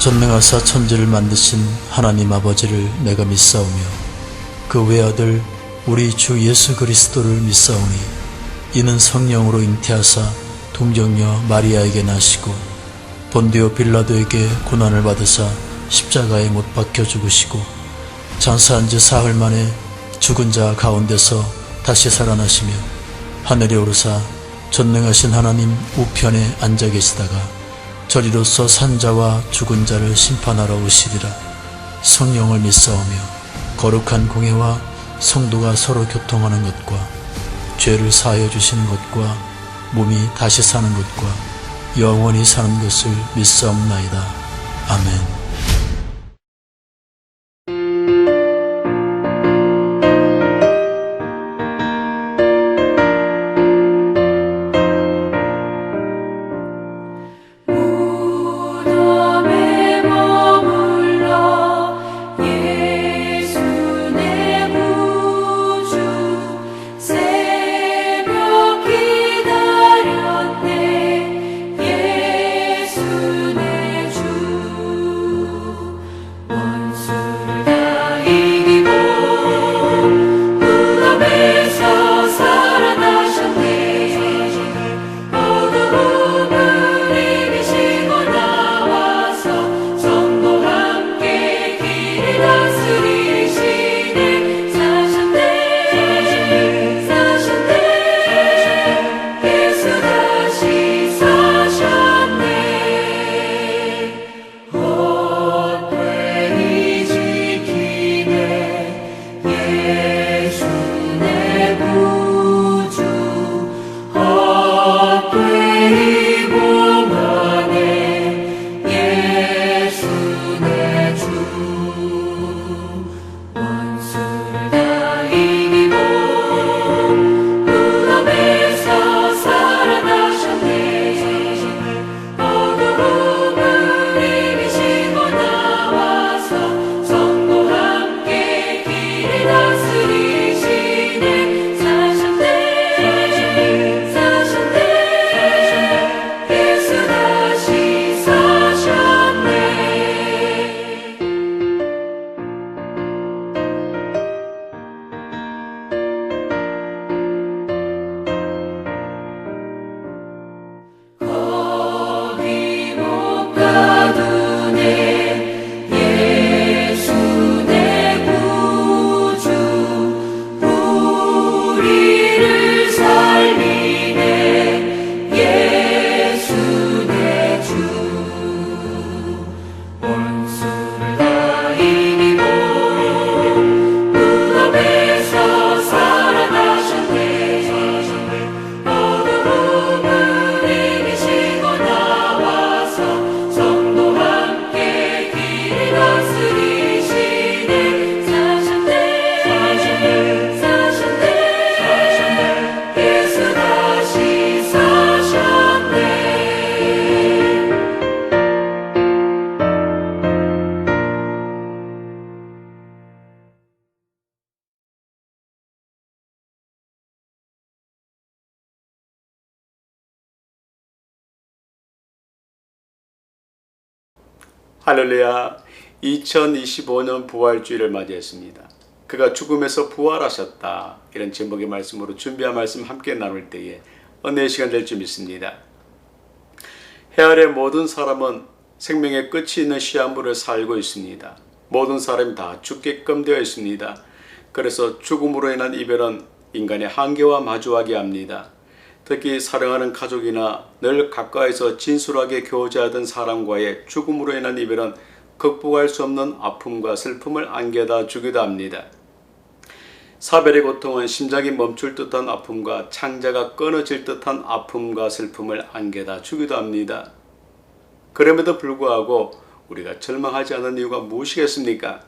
전능하사 천지를 만드신 하나님 아버지를 내가 믿사오며 그 외아들 우리 주 예수 그리스도를 믿사오니 이는 성령으로 잉태하사 동정녀 마리아에게 나시고 본디오 빌라도에게 고난을 받으사 십자가에 못 박혀 죽으시고 장사한 지 사흘 만에 죽은 자 가운데서 다시 살아나시며 하늘에 오르사 전능하신 하나님 우편에 앉아 계시다가 저리로서 산자와 죽은 자를 심판하러 오시리라. 성령을 믿사오며 거룩한 공회와 성도가 서로 교통하는 것과 죄를 사하여 주시는 것과 몸이 다시 사는 것과 영원히 사는 것을 믿사옵나이다. 아멘. 원수를 다 이기고 무덤에서 살아나셨네. 어둠을 이기시고 나와서 성도와 함께 길을 다스리시네. 사셨네. 예수 다시 사셨네. 할렐루야. 2025년 부활주의를 맞이했습니다. 그가 죽음에서 부활하셨다. 이런 제목의 말씀으로 준비한 말씀 함께 나눌 때에 은혜의 시간 될 줄 믿습니다. 해 아래 모든 사람은 생명의 끝이 있는 시한부를 살고 있습니다. 모든 사람이 다 죽게끔 되어 있습니다. 그래서 죽음으로 인한 이별은 인간의 한계와 마주하게 합니다. 특히 사랑하는 가족이나 늘 가까이서 진솔하게 교제하던 사람과의 죽음으로 인한 이별은 극복할 수 없는 아픔과 슬픔을 안겨다 주기도 합니다. 사별의 고통은 심장이 멈출 듯한 아픔과 창자가 끊어질 듯한 아픔과 슬픔을 안겨다 주기도 합니다. 그럼에도 불구하고 우리가 절망하지 않은 이유가 무엇이겠습니까?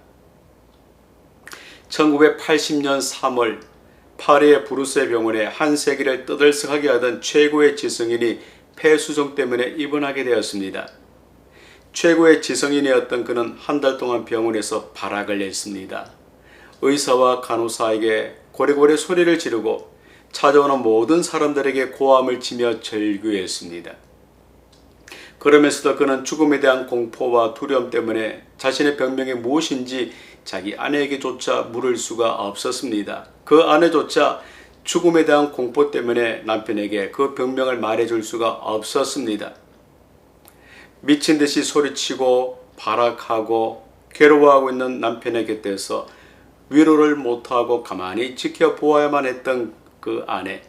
1980년 3월 파리의 브루세 병원에 한 세기를 떠들썩하게 하던 최고의 지성인이 폐수종 때문에 입원하게 되었습니다. 최고의 지성인이었던 그는 한 달 동안 병원에서 발악을 했습니다. 의사와 간호사에게 고래고래 소리를 지르고 찾아오는 모든 사람들에게 고함을 치며 절규했습니다. 그러면서도 그는 죽음에 대한 공포와 두려움 때문에 자신의 병명이 무엇인지 자기 아내에게조차 물을 수가 없었습니다. 그 아내조차 죽음에 대한 공포 때문에 남편에게 그 병명을 말해줄 수가 없었습니다. 미친 듯이 소리치고 발악하고 괴로워하고 있는 남편의 곁에서 위로를 못하고 가만히 지켜보아야만 했던 그 아내,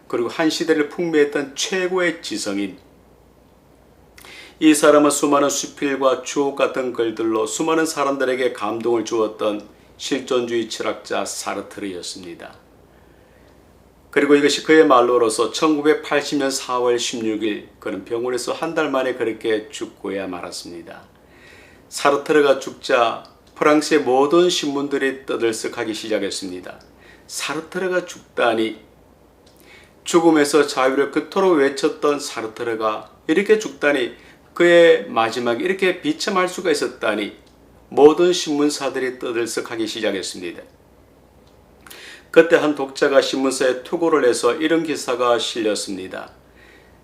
그리고 한 시대를 풍미했던 최고의 지성인, 이 사람은 수많은 수필과 주옥 같은 글들로 수많은 사람들에게 감동을 주었던 실존주의 철학자 사르트르였습니다. 그리고 이것이 그의 말로로서 1980년 4월 16일 그는 병원에서 한 달 만에 그렇게 죽고야 말았습니다. 사르트르가 죽자 프랑스의 모든 신문들이 떠들썩하기 시작했습니다. 사르트르가 죽다니, 죽음에서 자유를 그토록 외쳤던 사르트르가 이렇게 죽다니, 그의 마지막에 이렇게 비참할 수가 있었다니, 모든 신문사들이 떠들썩하기 시작했습니다. 그때 한 독자가 신문사에 투고를 해서 이런 기사가 실렸습니다.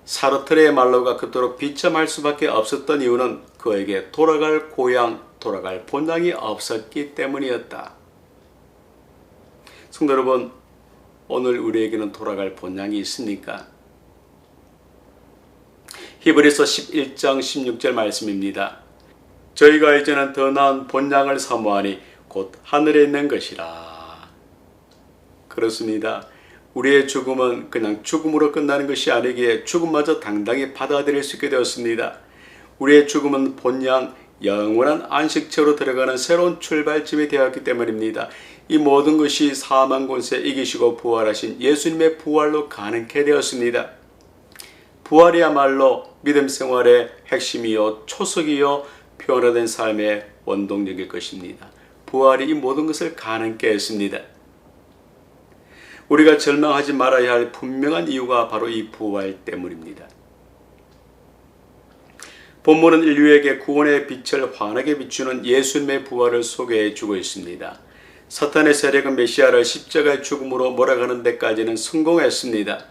사르트르의 말로가 그토록 비참할 수밖에 없었던 이유는 그에게 돌아갈 고향, 돌아갈 본향이 없었기 때문이었다. 성도 여러분, 오늘 우리에게는 돌아갈 본향이 있습니까? 히브리서 11장 16절 말씀입니다. 저희가 이제는 더 나은 본향을 사모하니 곧 하늘에 있는 것이라. 그렇습니다. 우리의 죽음은 그냥 죽음으로 끝나는 것이 아니기에 죽음마저 당당히 받아들일 수 있게 되었습니다. 우리의 죽음은 본향, 영원한 안식처로 들어가는 새로운 출발점이 되었기 때문입니다. 이 모든 것이 사망 권세 이기시고 부활하신 예수님의 부활로 가능케 되었습니다. 부활이야말로 믿음 생활의 핵심이요 초석이요 변화된 삶의 원동력일 것입니다. 부활이 이 모든 것을 가능케 했습니다. 우리가 절망하지 말아야 할 분명한 이유가 바로 이 부활 때문입니다. 본문은 인류에게 구원의 빛을 환하게 비추는 예수님의 부활을 소개해 주고 있습니다. 사탄의 세력은 메시아를 십자가의 죽음으로 몰아가는 데까지는 성공했습니다.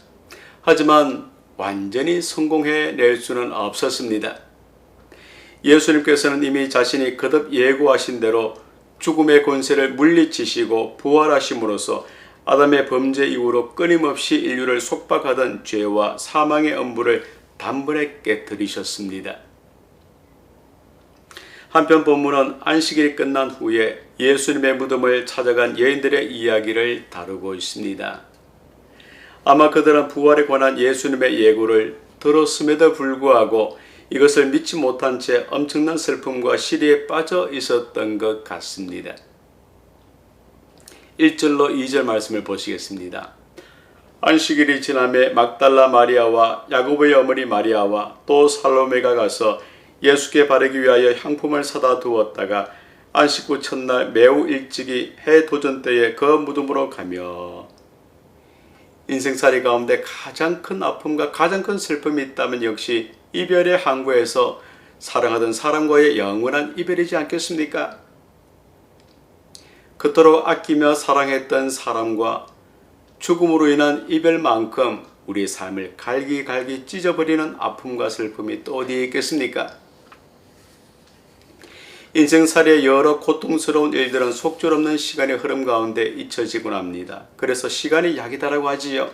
하지만 완전히 성공해낼 수는 없었습니다. 예수님께서는 이미 자신이 거듭 예고하신 대로 죽음의 권세를 물리치시고 부활하심으로써 아담의 범죄 이후로 끊임없이 인류를 속박하던 죄와 사망의 엄부를 단번에 깨뜨리셨습니다. 한편 본문은 안식일이 끝난 후에 예수님의 무덤을 찾아간 여인들의 이야기를 다루고 있습니다. 아마 그들은 부활에 관한 예수님의 예고를 들었음에도 불구하고 이것을 믿지 못한 채 엄청난 슬픔과 시리에 빠져 있었던 것 같습니다. 1절로 2절 말씀을 보시겠습니다. 안식일이 지남에 막달라 마리아와 야고보의 어머니 마리아와 또 살로메가 가서 예수께 바르기 위하여 향품을 사다 두었다가 안식 후 첫날 매우 일찍이 해 도전 때에 그 무덤으로 가며 인생살이 가운데 가장 큰 아픔과 가장 큰 슬픔이 있다면 역시 이별의 항구에서 사랑하던 사람과의 영원한 이별이지 않겠습니까? 그토록 아끼며 사랑했던 사람과 죽음으로 인한 이별만큼 우리의 삶을 갈기갈기 찢어버리는 아픔과 슬픔이 또 어디에 있겠습니까? 인생살이의 여러 고통스러운 일들은 속절없는 시간의 흐름 가운데 잊혀지곤 합니다. 그래서 시간이 약이다라고 하지요.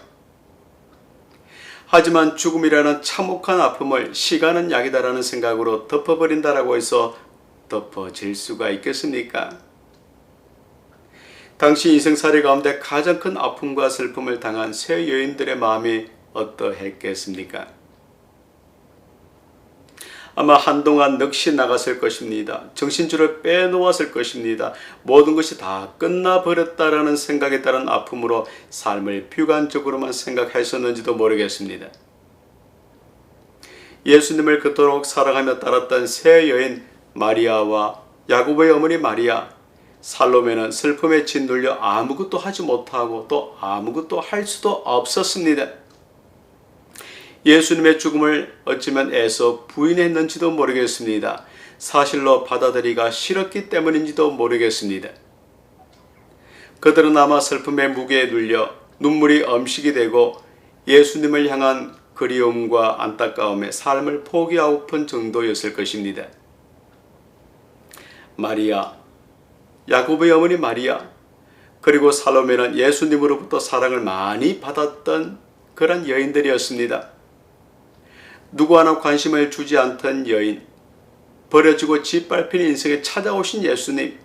하지만 죽음이라는 참혹한 아픔을 시간은 약이다라는 생각으로 덮어버린다라고 해서 덮어질 수가 있겠습니까? 당시 인생살이 가운데 가장 큰 아픔과 슬픔을 당한 세 여인들의 마음이 어떠했겠습니까? 아마 한동안 넋이 나갔을 것입니다. 정신줄을 빼놓았을 것입니다. 모든 것이 다 끝나버렸다라는 생각에 따른 아픔으로 삶을 비관적으로만 생각했었는지도 모르겠습니다. 예수님을 그토록 사랑하며 따랐던 세 여인 마리아와 야고보의 어머니 마리아, 살로메는 슬픔에 짓눌려 아무것도 하지 못하고 또 아무것도 할 수도 없었습니다. 예수님의 죽음을 어쩌면 애써 부인했는지도 모르겠습니다. 사실로 받아들이기가 싫었기 때문인지도 모르겠습니다. 그들은 아마 슬픔의 무게에 눌려 눈물이 엄식이 되고 예수님을 향한 그리움과 안타까움에 삶을 포기하고픈 정도였을 것입니다. 마리아, 야고보의 어머니 마리아, 그리고 살로메는 예수님으로부터 사랑을 많이 받았던 그런 여인들이었습니다. 누구 하나 관심을 주지 않던 여인, 버려지고 짓밟힌 인생에 찾아오신 예수님,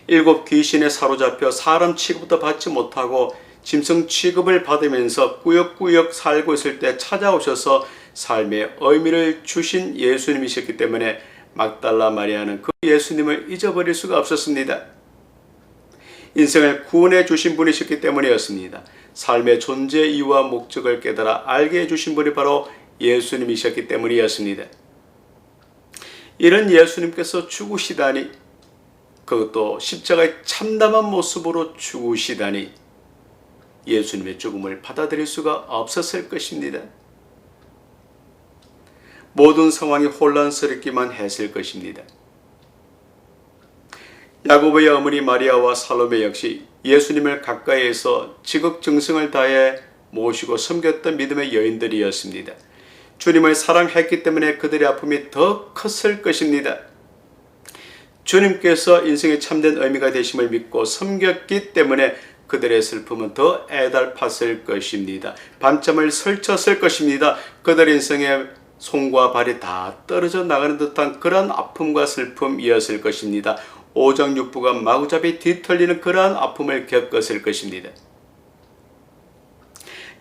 7 귀신에 사로잡혀 사람 취급도 받지 못하고 짐승 취급을 받으면서 꾸역꾸역 살고 있을 때 찾아오셔서 삶의 의미를 주신 예수님이셨기 때문에 막달라 마리아는 그 예수님을 잊어버릴 수가 없었습니다. 인생을 구원해 주신 분이셨기 때문이었습니다. 삶의 존재 이유와 목적을 깨달아 알게 해주신 분이 바로 예수님이셨기 때문이었습니다. 이런 예수님께서 죽으시다니, 그것도 십자가의 참담한 모습으로 죽으시다니 예수님의 죽음을 받아들일 수가 없었을 것입니다. 모든 상황이 혼란스럽기만 했을 것입니다. 야고보의 어머니 마리아와 살로메 역시 예수님을 가까이에서 지극정성을 다해 모시고 섬겼던 믿음의 여인들이었습니다. 주님을 사랑했기 때문에 그들의 아픔이 더 컸을 것입니다. 주님께서 인생의 참된 의미가 되심을 믿고 섬겼기 때문에 그들의 슬픔은 더 애달팠을 것입니다. 밤잠을 설쳤을 것입니다. 그들의 인생의 손과 발이 다 떨어져 나가는 듯한 그런 아픔과 슬픔이었을 것입니다. 오장육부가 마구잡이 뒤틀리는 그러한 아픔을 겪었을 것입니다.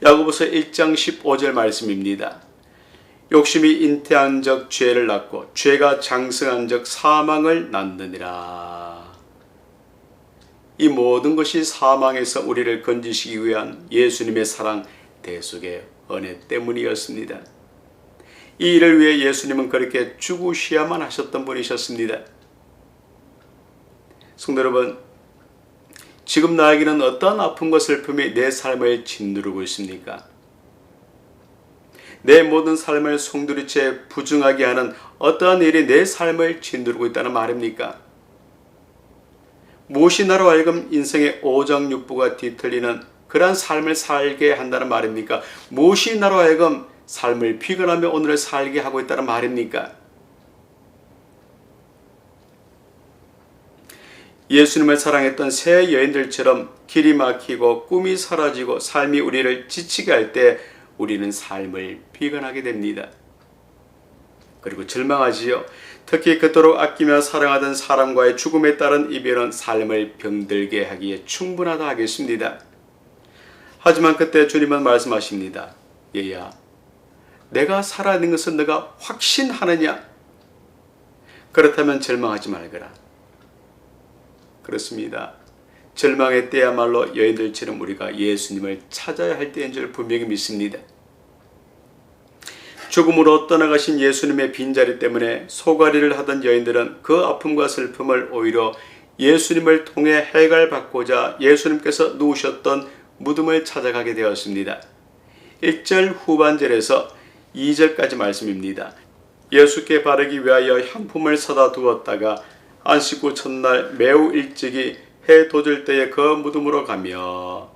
야고보서 1장 15절 말씀입니다. 욕심이 잉태한 적 죄를 낳고 죄가 장성한 적 사망을 낳느니라. 이 모든 것이 사망에서 우리를 건지시기 위한 예수님의 사랑 대속의 은혜 때문이었습니다. 이 일을 위해 예수님은 그렇게 죽으셔야만 하셨던 분이셨습니다. 성도 여러분, 지금 나에게는 어떠한 아픔과 슬픔이 내 삶을 짓누르고 있습니까? 내 모든 삶을 송두리째 부정하게 하는 어떠한 일이 내 삶을 짓누르고 있다는 말입니까? 무엇이 나로 하여금 인생의 오장육부가 뒤틀리는 그러한 삶을 살게 한다는 말입니까? 무엇이 나로 하여금 삶을 비관하며 오늘을 살게 하고 있다는 말입니까? 예수님을 사랑했던 새 여인들처럼 길이 막히고 꿈이 사라지고 삶이 우리를 지치게 할 때 우리는 삶을 비관하게 됩니다. 그리고 절망하지요. 특히 그토록 아끼며 사랑하던 사람과의 죽음에 따른 이별은 삶을 병들게 하기에 충분하다 하겠습니다. 하지만 그때 주님은 말씀하십니다. 얘야, 내가 살아있는 것을 너가 확신하느냐? 그렇다면 절망하지 말거라. 그렇습니다. 절망의 때야말로 여인들처럼 우리가 예수님을 찾아야 할 때인 줄 분명히 믿습니다. 죽음으로 떠나가신 예수님의 빈자리 때문에 소가리를 하던 여인들은 그 아픔과 슬픔을 오히려 예수님을 통해 해결받고자 예수님께서 누우셨던 무덤을 찾아가게 되었습니다. 1절 후반절에서 2절까지 말씀입니다. 예수께 바르기 위하여 향품을 사다 두었다가 안식 후 첫날 매우 일찍이 해 돋을 때에 그 무덤으로 가며,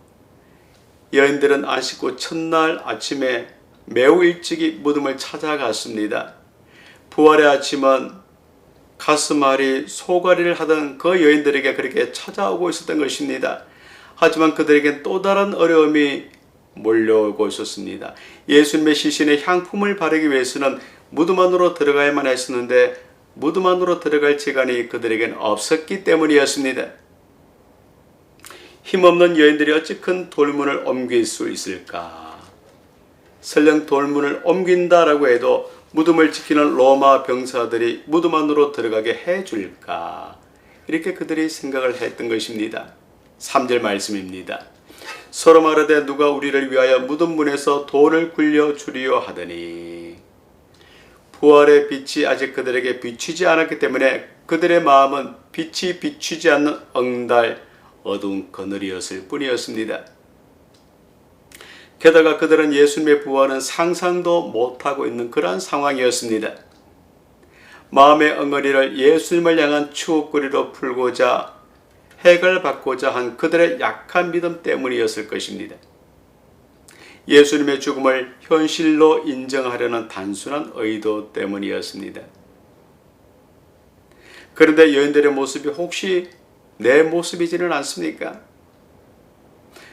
여인들은 안식 후 첫날 아침에 매우 일찍이 무덤을 찾아갔습니다. 부활의 아침은 가스말이 소가리를 하던 그 여인들에게 그렇게 찾아오고 있었던 것입니다. 하지만 그들에겐 또 다른 어려움이 몰려오고 있었습니다. 예수님의 시신에 향품을 바르기 위해서는 무덤 안으로 들어가야만 했었는데 무덤 안으로 들어갈 시간이 그들에겐 없었기 때문이었습니다. 힘없는 여인들이 어찌 큰 돌문을 옮길 수 있을까? 설령 돌문을 옮긴다라고 해도 무덤을 지키는 로마 병사들이 무덤 안으로 들어가게 해줄까? 이렇게 그들이 생각을 했던 것입니다. 3절 말씀입니다. 서로 말하되 누가 우리를 위하여 무덤 문에서 돌을 굴려 주리요 하더니, 부활의 빛이 아직 그들에게 비추지 않았기 때문에 그들의 마음은 빛이 비추지 않는 엉달 어두운 그늘이었을 뿐이었습니다. 게다가 그들은 예수님의 부활은 상상도 못하고 있는 그러한 상황이었습니다. 마음의 엉어리를 예수님을 향한 추억거리로 풀고자 해결받고자 한 그들의 약한 믿음 때문이었을 것입니다. 예수님의 죽음을 현실로 인정하려는 단순한 의도 때문이었습니다. 그런데 여인들의 모습이 혹시 내 모습이지는 않습니까?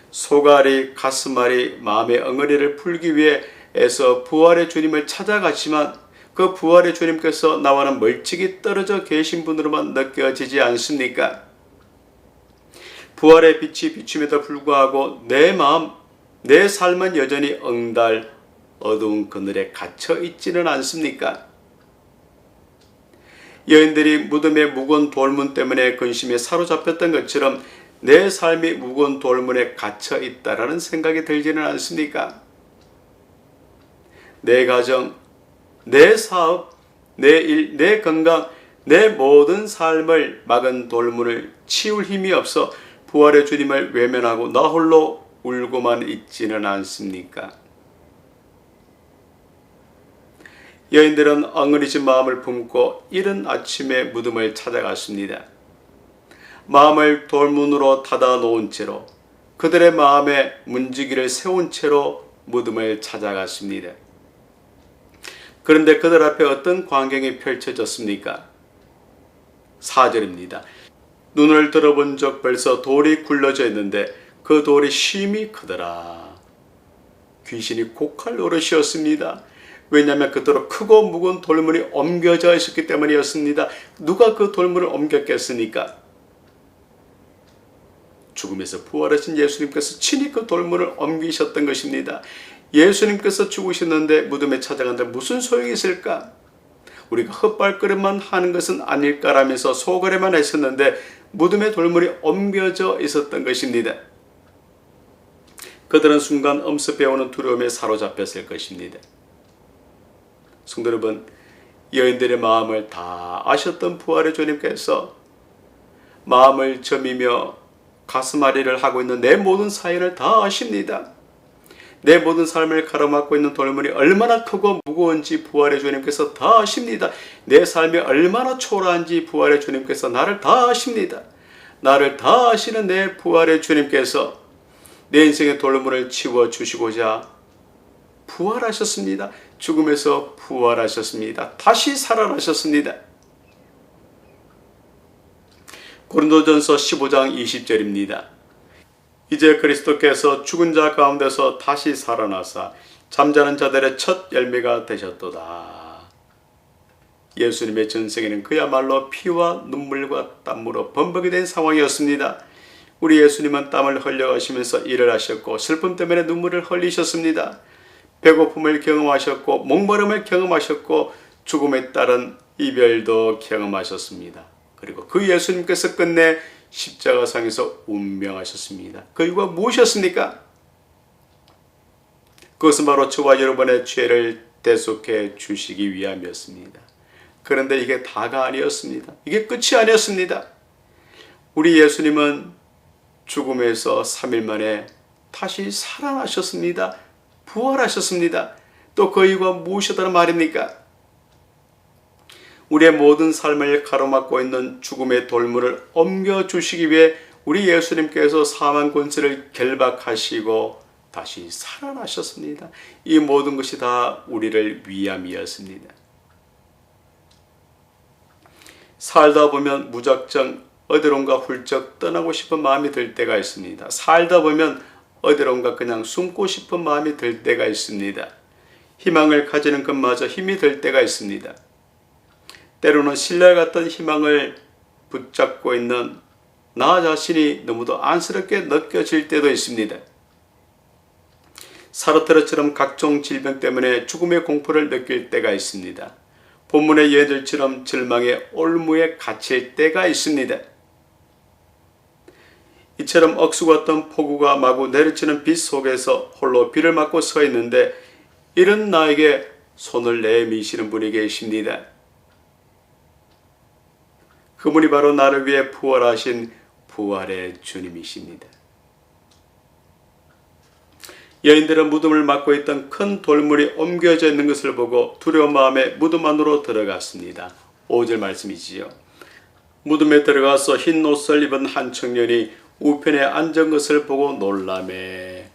소갈이 가스말이 마음의 엉어리를 풀기 위해서 부활의 주님을 찾아갔지만 그 부활의 주님께서 나와는 멀찍이 떨어져 계신 분으로만 느껴지지 않습니까? 부활의 빛이 비춤에도 불구하고 내 마음, 내 삶은 여전히 엉달 어두운 그늘에 갇혀 있지는 않습니까? 여인들이 무덤의 무거운 돌문 때문에 근심에 사로잡혔던 것처럼 내 삶이 무거운 돌문에 갇혀 있다라는 생각이 들지는 않습니까? 내 가정, 내 사업, 내 일, 내 건강, 내 모든 삶을 막은 돌문을 치울 힘이 없어 부활의 주님을 외면하고 나 홀로 울고만 있지는 않습니까? 여인들은 엉어리진 마음을 품고 이른 아침에 무덤을 찾아갔습니다. 마음을 돌문으로 닫아 놓은 채로 그들의 마음에 문지기를 세운 채로 무덤을 찾아갔습니다. 그런데 그들 앞에 어떤 광경이 펼쳐졌습니까? 4절입니다. 눈을 들어본 적 벌써 돌이 굴러져 있는데 그 돌이 심히 크더라. 귀신이 곡할 노릇이었습니다. 왜냐하면 그토록 크고 무거운 돌문이 옮겨져 있었기 때문이었습니다. 누가 그 돌문을 옮겼겠습니까? 죽음에서 부활하신 예수님께서 친히 그 돌문을 옮기셨던 것입니다. 예수님께서 죽으셨는데 무덤에 찾아간다 무슨 소용이 있을까? 우리가 헛발걸음만 하는 것은 아닐까라면서 소거래만 했었는데 무덤의 돌문이 옮겨져 있었던 것입니다. 그들은 순간 엄습해오는 두려움에 사로잡혔을 것입니다. 성도 여러분, 여인들의 마음을 다 아셨던 부활의 주님께서 마음을 저미며 가슴앓이를 하고 있는 내 모든 사연을 다 아십니다. 내 모든 삶을 가로막고 있는 돌문이 얼마나 크고 무거운지 부활의 주님께서 다 아십니다. 내 삶이 얼마나 초라한지 부활의 주님께서 나를 다 아십니다. 나를 다 아시는 내 부활의 주님께서 내 인생의 돌문을 치워주시고자 부활하셨습니다. 죽음에서 부활하셨습니다. 다시 살아나셨습니다. 고린도전서 15장 20절입니다. 이제 그리스도께서 죽은 자 가운데서 다시 살아나사 잠자는 자들의 첫 열매가 되셨도다. 예수님의 전생에는 그야말로 피와 눈물과 땀으로 범벅이 된 상황이었습니다. 우리 예수님은 땀을 흘려가시면서 일을 하셨고 슬픔 때문에 눈물을 흘리셨습니다. 배고픔을 경험하셨고 목마름을 경험하셨고 죽음에 따른 이별도 경험하셨습니다. 그리고 그 예수님께서 끝내 십자가상에서 운명하셨습니다. 그 이유가 무엇이었습니까? 그것은 바로 저와 여러분의 죄를 대속해 주시기 위함이었습니다. 그런데 이게 다가 아니었습니다. 이게 끝이 아니었습니다. 우리 예수님은 죽음에서 3일 만에 다시 살아나셨습니다. 부활하셨습니다. 또 그 이유가 무엇이었다는 말입니까? 우리의 모든 삶을 가로막고 있는 죽음의 돌문을 옮겨주시기 위해 우리 예수님께서 사망 권세를 결박하시고 다시 살아나셨습니다. 이 모든 것이 다 우리를 위함이었습니다. 살다 보면 무작정 어디론가 훌쩍 떠나고 싶은 마음이 들 때가 있습니다. 살다 보면 어디론가 그냥 숨고 싶은 마음이 들 때가 있습니다. 희망을 가지는 것마저 힘이 들 때가 있습니다. 때로는 신뢰 같던 희망을 붙잡고 있는 나 자신이 너무도 안쓰럽게 느껴질 때도 있습니다. 사르트르처럼 각종 질병 때문에 죽음의 공포를 느낄 때가 있습니다. 본문의 여인들처럼 절망의 올무에 갇힐 때가 있습니다. 이처럼 억수같던 폭우가 마구 내리치는 빛 속에서 홀로 비를 맞고 서 있는데 이런 나에게 손을 내미시는 분이 계십니다. 그분이 바로 나를 위해 부활하신 부활의 주님이십니다. 여인들은 무덤을 막고 있던 큰 돌물이 옮겨져 있는 것을 보고 두려운 마음에 무덤 안으로 들어갔습니다. 5절 말씀이지요. 무덤에 들어가서 흰 옷을 입은 한 청년이 우편에 앉은 것을 보고 놀라매.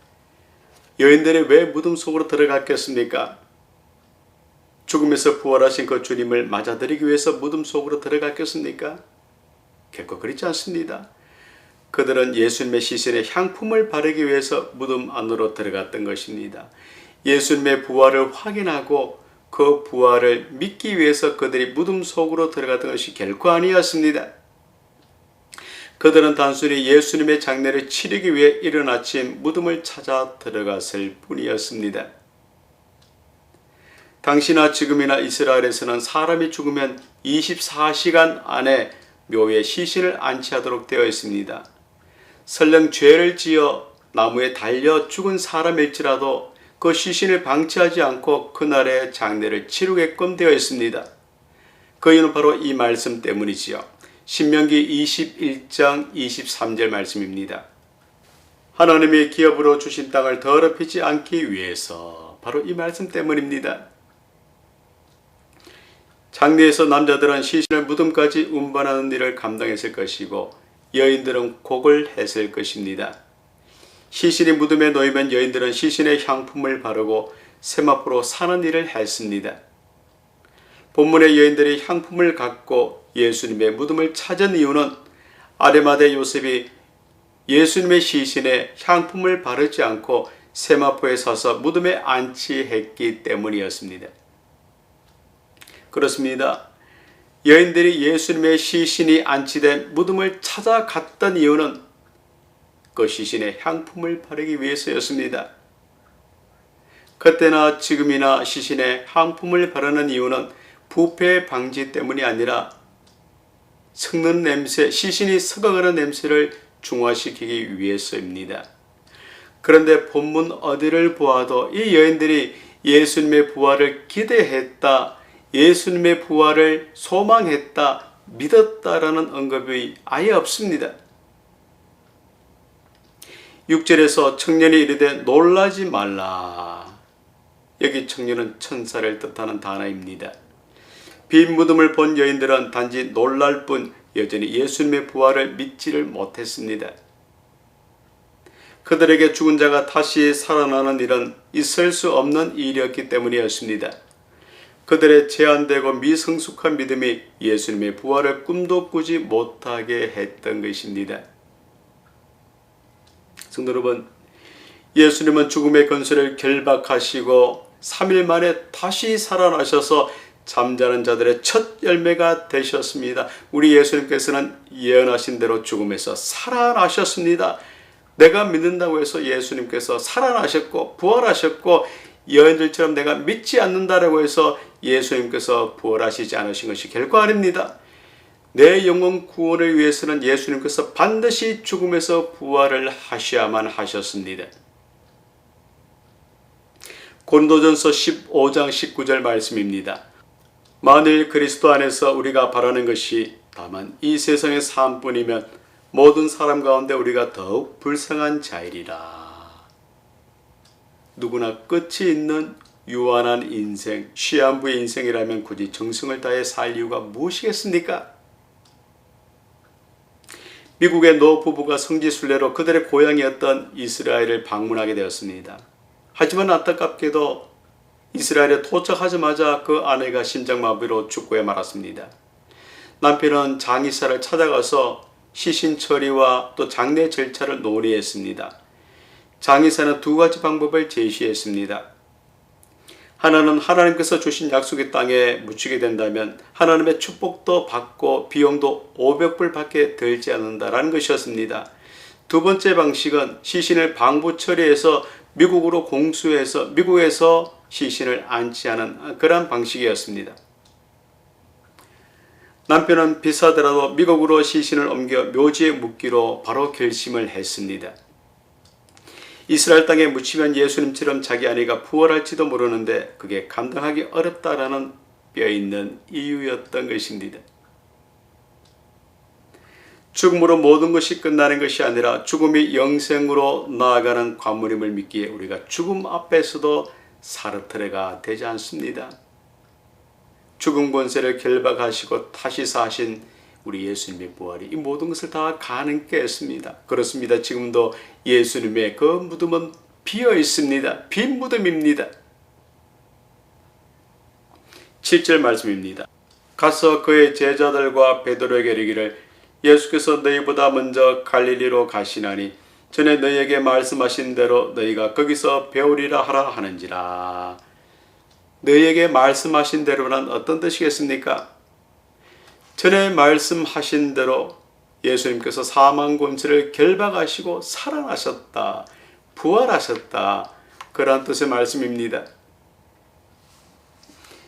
여인들이 왜 무덤 속으로 들어갔겠습니까? 죽음에서 부활하신 그 주님을 맞아들이기 위해서 무덤 속으로 들어갔겠습니까? 결코 그렇지 않습니다. 그들은 예수님의 시신에 향품을 바르기 위해서 무덤 안으로 들어갔던 것입니다. 예수님의 부활을 확인하고 그 부활을 믿기 위해서 그들이 무덤 속으로 들어갔던 것이 결코 아니었습니다. 그들은 단순히 예수님의 장례를 치르기 위해 이른 아침 무덤을 찾아 들어갔을 뿐이었습니다. 당시나 지금이나 이스라엘에서는 사람이 죽으면 24시간 안에 묘에 시신을 안치하도록 되어 있습니다. 설령 죄를 지어 나무에 달려 죽은 사람일지라도 그 시신을 방치하지 않고 그날의 장례를 치르게끔 되어 있습니다. 그 이유는 바로 이 말씀 때문이지요. 신명기 21장 23절 말씀입니다. 하나님이 기업으로 주신 땅을 더럽히지 않기 위해서 바로 이 말씀 때문입니다. 장례에서 남자들은 시신을 무덤까지 운반하는 일을 감당했을 것이고 여인들은 곡을 했을 것입니다. 시신이 무덤에 놓이면 여인들은 시신에 향품을 바르고 세마포로 사는 일을 했습니다. 본문의 여인들이 향품을 갖고 예수님의 무덤을 찾은 이유는 아리마대 요셉이 예수님의 시신에 향품을 바르지 않고 세마포에 사서 무덤에 안치했기 때문이었습니다. 그렇습니다. 여인들이 예수님의 시신이 안치된 무덤을 찾아갔던 이유는 그 시신에 향품을 바르기 위해서였습니다. 그때나 지금이나 시신에 향품을 바르는 이유는 부패 방지 때문이 아니라 썩는 냄새, 시신이 썩어가는 냄새를 중화시키기 위해서입니다. 그런데 본문 어디를 보아도 이 여인들이 예수님의 부활을 기대했다, 예수님의 부활을 소망했다, 믿었다라는 언급이 아예 없습니다. 6절에서 청년이 이르되 놀라지 말라. 여기 청년은 천사를 뜻하는 단어입니다. 빈 무덤을 본 여인들은 단지 놀랄 뿐 여전히 예수님의 부활을 믿지를 못했습니다. 그들에게 죽은 자가 다시 살아나는 일은 있을 수 없는 일이었기 때문이었습니다. 그들의 제한되고 미성숙한 믿음이 예수님의 부활을 꿈도 꾸지 못하게 했던 것입니다. 성도 여러분, 예수님은 죽음의 권세를 결박하시고 3일 만에 다시 살아나셔서 잠자는 자들의 첫 열매가 되셨습니다. 우리 예수님께서는 예언하신 대로 죽음에서 살아나셨습니다. 내가 믿는다고 해서 예수님께서 살아나셨고 부활하셨고 여인들처럼 내가 믿지 않는다라고 해서 예수님께서 부활하시지 않으신 것이 결코 아닙니다. 내 영혼 구원을 위해서는 예수님께서 반드시 죽음에서 부활을 하셔야만 하셨습니다. 고린도전서 15장 19절 말씀입니다. 만일 그리스도 안에서 우리가 바라는 것이 다만 이 세상의 삶뿐이면 모든 사람 가운데 우리가 더욱 불쌍한 자이리라. 누구나 끝이 있는 유한한 인생, 시한부의 인생이라면 굳이 정성을 다해 살 이유가 무엇이겠습니까? 미국의 노 부부가 성지순례로 그들의 고향이었던 이스라엘을 방문하게 되었습니다. 하지만 안타깝게도 이스라엘에 도착하자마자 그 아내가 심장마비로 죽고야 말았습니다. 남편은 장의사를 찾아가서 시신 처리와 또 장례 절차를 논의했습니다. 장의사는 두 가지 방법을 제시했습니다. 하나는 하나님께서 주신 약속의 땅에 묻히게 된다면 하나님의 축복도 받고 비용도 500불밖에 들지 않는다라는 것이었습니다. 두 번째 방식은 시신을 방부 처리해서 미국으로 공수해서 미국에서 시신을 안치하는 그런 방식이었습니다. 남편은 비싸더라도 미국으로 시신을 옮겨 묘지에 묻기로 바로 결심을 했습니다. 이스라엘 땅에 묻히면 예수님처럼 자기 아내가 부활할지도 모르는데 그게 감당하기 어렵다라는 뼈있는 이유였던 것입니다. 죽음으로 모든 것이 끝나는 것이 아니라 죽음이 영생으로 나아가는 관문임을 믿기에 우리가 죽음 앞에서도 사르트레가 되지 않습니다. 죽음 권세를 결박하시고 다시 사신 우리 예수님의 부활이 이 모든 것을 다 가능케 했습니다. 그렇습니다. 지금도 예수님의 그 무덤은 비어 있습니다. 빈 무덤입니다. 7절 말씀입니다. 가서 그의 제자들과 베드로에게 이르기를 예수께서 너희보다 먼저 갈릴리로 가시나니 전에 너희에게 말씀하신 대로 너희가 거기서 배우리라 하라 하는지라. 너희에게 말씀하신 대로는 어떤 뜻이겠습니까? 전에 말씀하신 대로 예수님께서 사망 권세를 결박하시고 살아나셨다, 부활하셨다, 그러한 뜻의 말씀입니다.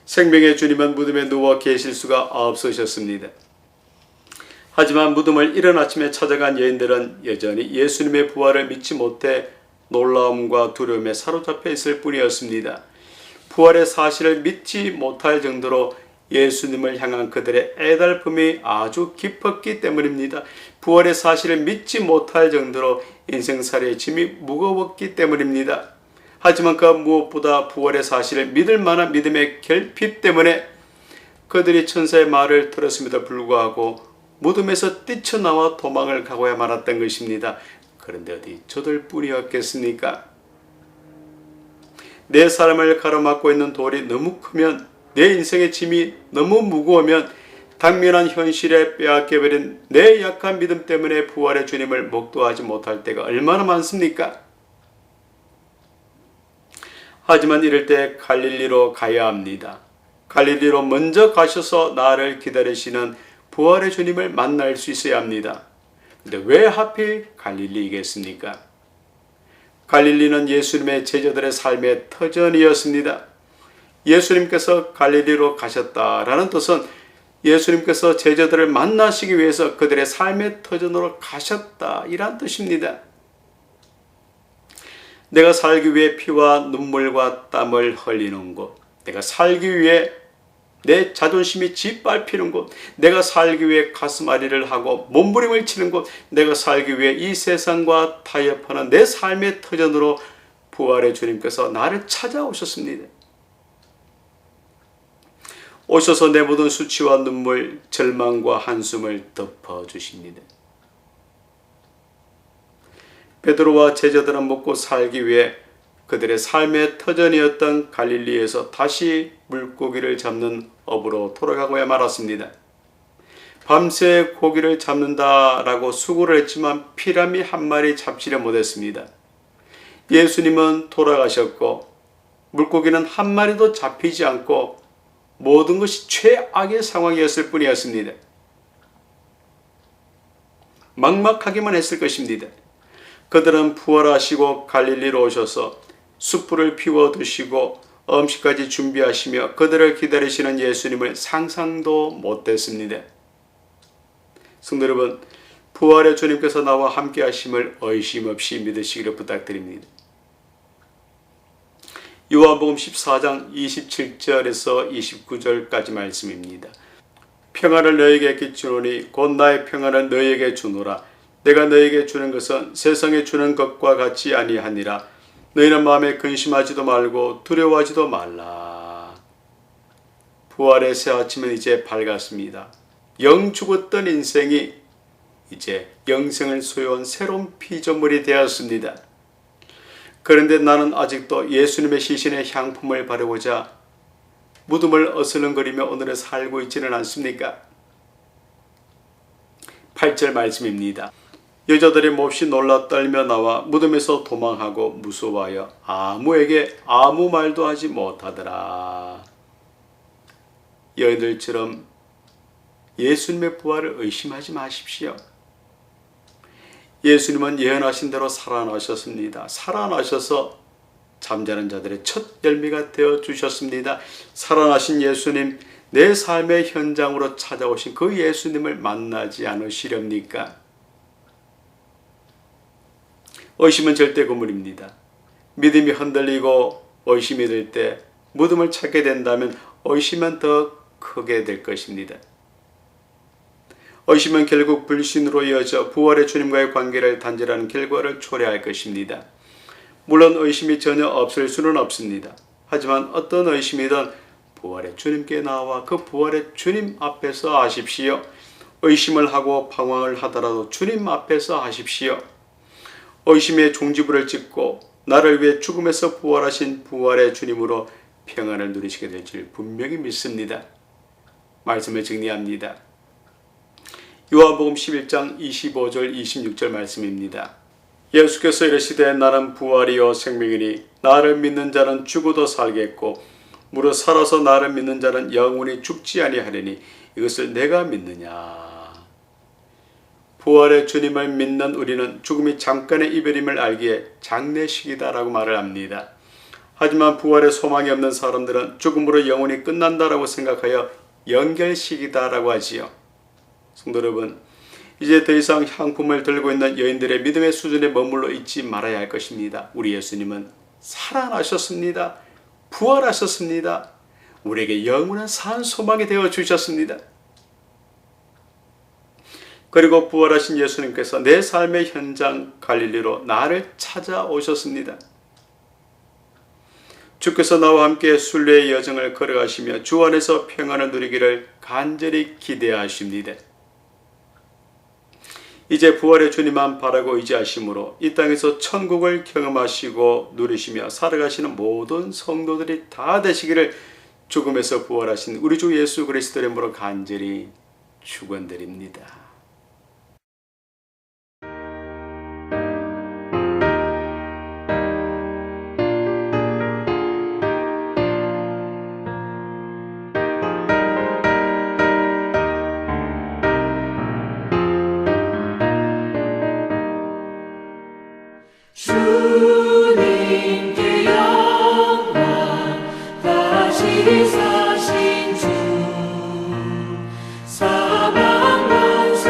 생명의 주님은 무덤에 누워 계실 수가 없으셨습니다. 하지만 무덤을 이른 아침에 찾아간 여인들은 여전히 예수님의 부활을 믿지 못해 놀라움과 두려움에 사로잡혀 있을 뿐이었습니다. 부활의 사실을 믿지 못할 정도로 예수님을 향한 그들의 애달픔이 아주 깊었기 때문입니다. 부활의 사실을 믿지 못할 정도로 인생살이의 짐이 무거웠기 때문입니다. 하지만 그 무엇보다 부활의 사실을 믿을 만한 믿음의 결핍 때문에 그들이 천사의 말을 들었음에도 불구하고 무덤에서 뛰쳐나와 도망을 가고야 말았던 것입니다. 그런데 어디 저들 뿐이었겠습니까? 내 삶을 가로막고 있는 돌이 너무 크면, 내 인생의 짐이 너무 무거우면 당면한 현실에 빼앗겨버린 내 약한 믿음 때문에 부활의 주님을 목도하지 못할 때가 얼마나 많습니까? 하지만 이럴 때 갈릴리로 가야 합니다. 갈릴리로 먼저 가셔서 나를 기다리시는 부활의 주님을 만날 수 있어야 합니다. 근데 왜 하필 갈릴리이겠습니까? 갈릴리는 예수님의 제자들의 삶의 터전이었습니다. 예수님께서 갈릴리로 가셨다라는 뜻은 예수님께서 제자들을 만나시기 위해서 그들의 삶의 터전으로 가셨다, 이란 뜻입니다. 내가 살기 위해 피와 눈물과 땀을 흘리는 곳, 내가 살기 위해 내 자존심이 짓밟히는 곳, 내가 살기 위해 가슴앓이를 하고 몸부림을 치는 곳, 내가 살기 위해 이 세상과 타협하는 내 삶의 터전으로 부활의 주님께서 나를 찾아오셨습니다. 오셔서 내 모든 수치와 눈물, 절망과 한숨을 덮어주십니다. 베드로와 제자들은 먹고 살기 위해 그들의 삶의 터전이었던 갈릴리에서 다시 물고기를 잡는 업으로 돌아가고야 말았습니다. 밤새 고기를 잡는다라고 수고를 했지만 피라미 한 마리 잡지를 못했습니다. 예수님은 돌아가셨고 물고기는 한 마리도 잡히지 않고 모든 것이 최악의 상황이었을 뿐이었습니다. 막막하기만 했을 것입니다. 그들은 부활하시고 갈릴리로 오셔서 숯불을 피워 드시고 음식까지 준비하시며 그들을 기다리시는 예수님을 상상도 못했습니다. 성도 여러분, 부활의 주님께서 나와 함께 하심을 의심 없이 믿으시기를 부탁드립니다. 요한복음 14장 27절에서 29절까지 말씀입니다. 평안을 너에게 끼치노니 곧 나의 평안을 너에게 주노라. 내가 너에게 주는 것은 세상에 주는 것과 같이 아니하니라. 너희는 마음에 근심하지도 말고 두려워하지도 말라. 부활의 새 아침은 이제 밝았습니다. 영 죽었던 인생이 이제 영생을 소유한 새로운 피조물이 되었습니다. 그런데 나는 아직도 예수님의 시신의 향품을 바르고자 무덤을 어슬렁거리며 오늘을 살고 있지는 않습니까? 8절 말씀입니다. 여자들이 몹시 놀라 떨며 나와 무덤에서 도망하고 무서워하여 아무에게 아무 말도 하지 못하더라. 여인들처럼 예수님의 부활을 의심하지 마십시오. 예수님은 예언하신 대로 살아나셨습니다. 살아나셔서 잠자는 자들의 첫 열매가 되어 주셨습니다. 살아나신 예수님, 내 삶의 현장으로 찾아오신 그 예수님을 만나지 않으시렵니까? 의심은 절대 고문입니다. 믿음이 흔들리고 의심이 들 때 무덤을 찾게 된다면 의심은 더 크게 될 것입니다. 의심은 결국 불신으로 이어져 부활의 주님과의 관계를 단절하는 결과를 초래할 것입니다. 물론 의심이 전혀 없을 수는 없습니다. 하지만 어떤 의심이든 부활의 주님께 나와 그 부활의 주님 앞에서 하십시오. 의심을 하고 방황을 하더라도 주님 앞에서 하십시오. 의심의 종지부를 찍고 나를 위해 죽음에서 부활하신 부활의 주님으로 평안을 누리시게 될 줄 분명히 믿습니다. 말씀을 정리합니다. 요한복음 11장 25절 26절 말씀입니다. 예수께서 이르시되 나는 부활이요 생명이니 나를 믿는 자는 죽어도 살겠고 무릇 살아서 나를 믿는 자는 영원히 죽지 아니하리니 이것을 내가 믿느냐. 부활의 주님을 믿는 우리는 죽음이 잠깐의 이별임을 알기에 장례식이다라고 말을 합니다. 하지만 부활의 소망이 없는 사람들은 죽음으로 영원히 끝난다라고 생각하여 연결식이다라고 하지요. 성도 여러분, 이제 더 이상 향품을 들고 있는 여인들의 믿음의 수준에 머물러 있지 말아야 할 것입니다. 우리 예수님은 살아나셨습니다. 부활하셨습니다. 우리에게 영원한 산 소망이 되어 주셨습니다. 그리고 부활하신 예수님께서 내 삶의 현장 갈릴리로 나를 찾아오셨습니다. 주께서 나와 함께 순례의 여정을 걸어가시며 주 안에서 평안을 누리기를 간절히 기대하십니다. 이제 부활의 주님만 바라고 의지하심으로 이 땅에서 천국을 경험하시고 누리시며 살아가시는 모든 성도들이 다 되시기를 죽음에서 부활하신 우리 주 예수 그리스도의 이름으로 간절히 축원드립니다. 주님께 영광 다시 사신 주 사망 원수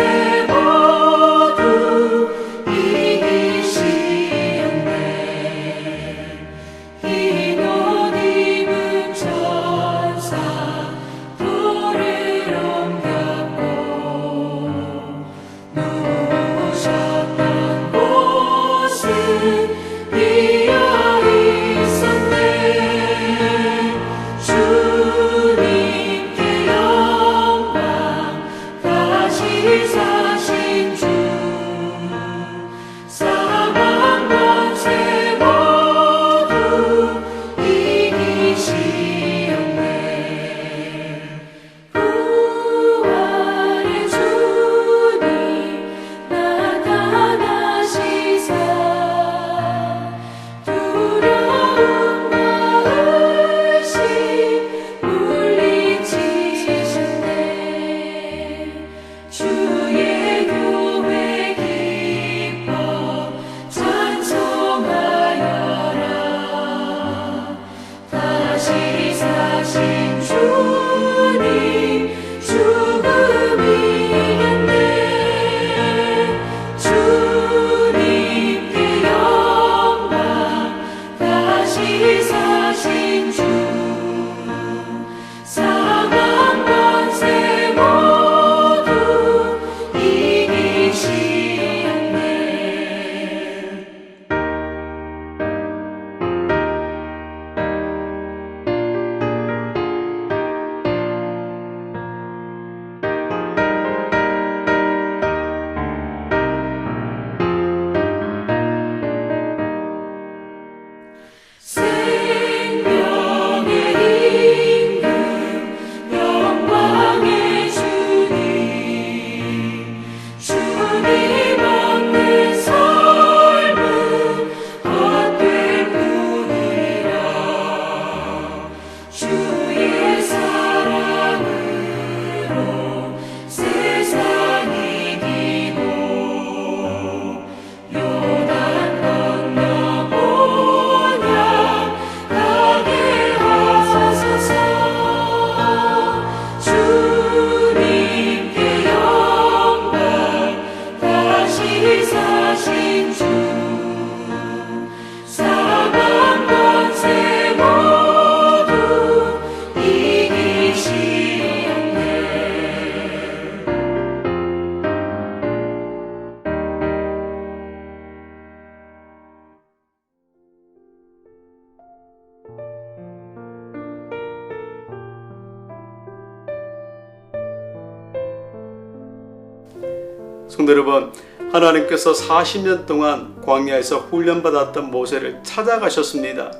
성도 여러분, 하나님께서 40년 동안 광야에서 훈련받았던 모세를 찾아가셨습니다.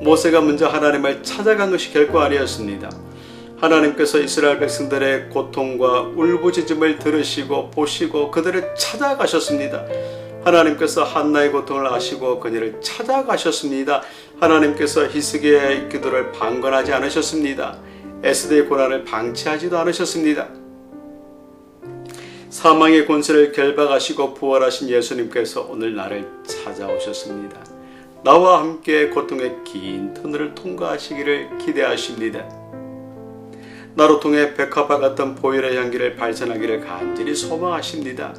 모세가 먼저 하나님을 찾아간 것이 결코 아니었습니다. 하나님께서 이스라엘 백성들의 고통과 울부짖음을 들으시고 보시고 그들을 찾아가셨습니다. 하나님께서 한나의 고통을 아시고 그녀를 찾아가셨습니다. 하나님께서 히스기야의 기도를 방관하지 않으셨습니다. 에스더의 고난을 방치하지도 않으셨습니다. 사망의 권세를 결박하시고 부활하신 예수님께서 오늘 나를 찾아오셨습니다. 나와 함께 고통의 긴 터널을 통과하시기를 기대하십니다. 나로 통해 백합화 같은 보혈의 향기를 발산하기를 간절히 소망하십니다.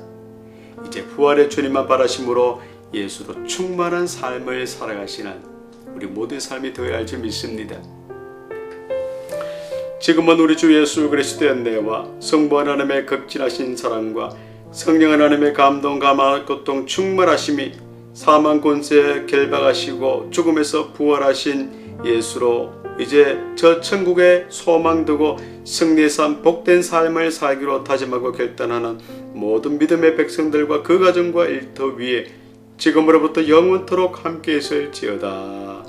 이제 부활의 주님만 바라심으로 예수로 충만한 삶을 살아가시는 우리 모두의 삶이 되어야 할 줄 믿습니다. 지금은 우리 주 예수 그리스도의 은혜와 성부 하나님의 극진하신 사랑과 성령 하나님의 감동, 감화, 고통, 충만하심이 사망 권세 결박하시고 죽음에서 부활하신 예수로 이제 저 천국에 소망 두고 승리의 삶, 복된 삶을 살기로 다짐하고 결단하는 모든 믿음의 백성들과 그 가정과 일터 위에 지금으로부터 영원토록 함께 있을지어다.